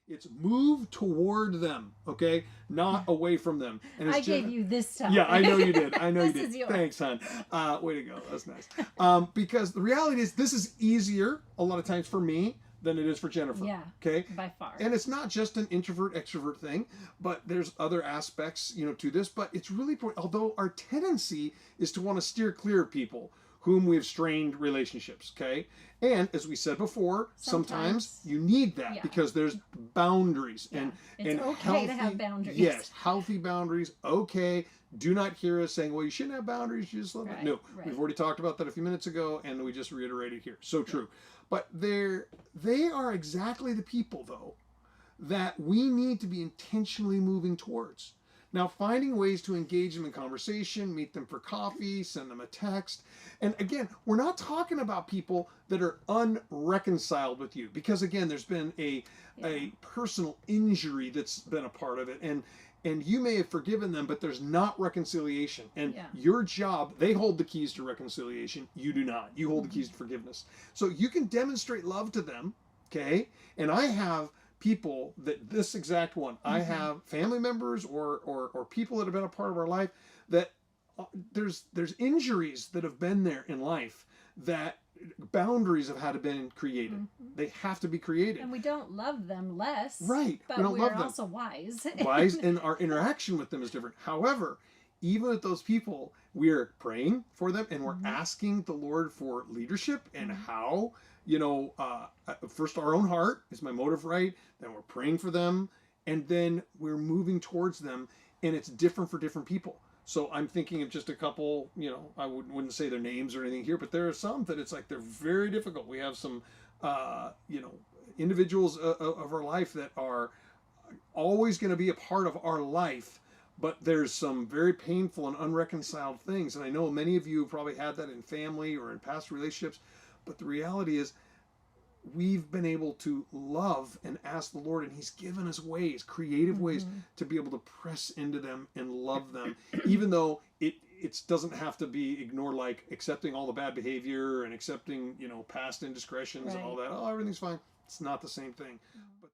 It's move toward them, okay? Not away from them. And I gave you this time. Yeah, I know you did. I know you This did. is yours. Thanks, hon. Way to go. That's nice. Because the reality is, this is easier a lot of times for me than it is for Jennifer. Yeah. Okay. By far. And it's not just an introvert extrovert thing, but there's other aspects, to this. But it's really important. Although our tendency is to want to steer clear of people whom we have strained relationships. Okay. And as we said before, sometimes you need that because there's boundaries and it's okay healthy, to have boundaries. Yes, healthy boundaries. Okay. Do not hear us saying, well, you shouldn't have boundaries. You just love it. No, we've already talked about that a few minutes ago, and we just reiterated here. So true. But they are exactly the people, though, that we need to be intentionally moving towards. Now, finding ways to engage them in conversation, meet them for coffee, send them a text. And again, we're not talking about people that are unreconciled with you, because again, there's been a personal injury that's been a part of it. And you may have forgiven them, but there's not reconciliation. And your job, they hold the keys to reconciliation. You do not. You hold the keys to forgiveness. So you can demonstrate love to them, okay? And I have people that this exact one, I have family members or people that have been a part of our life that there's injuries that have been there in life that boundaries have had to been created. They have to be created. And we don't love them less. Right. But we don't love them. We're also wise. Wise, and our interaction with them is different. However, even with those people, we're praying for them and we're asking the Lord for leadership and how, first our own heart, is my motive right? Then we're praying for them, and then we're moving towards them, and it's different for different people. So I'm thinking of just a couple, I wouldn't say their names or anything here, but there are some that it's like they're very difficult. We have some, individuals of our life that are always going to be a part of our life, but there's some very painful and unreconciled things. And I know many of you have probably had that in family or in past relationships, but the reality is we've been able to love and ask the Lord, and He's given us ways, creative ways, to be able to press into them and love them, even though it doesn't have to be ignored, like accepting all the bad behavior and accepting, past indiscretions and all that. Oh, everything's fine. It's not the same thing. But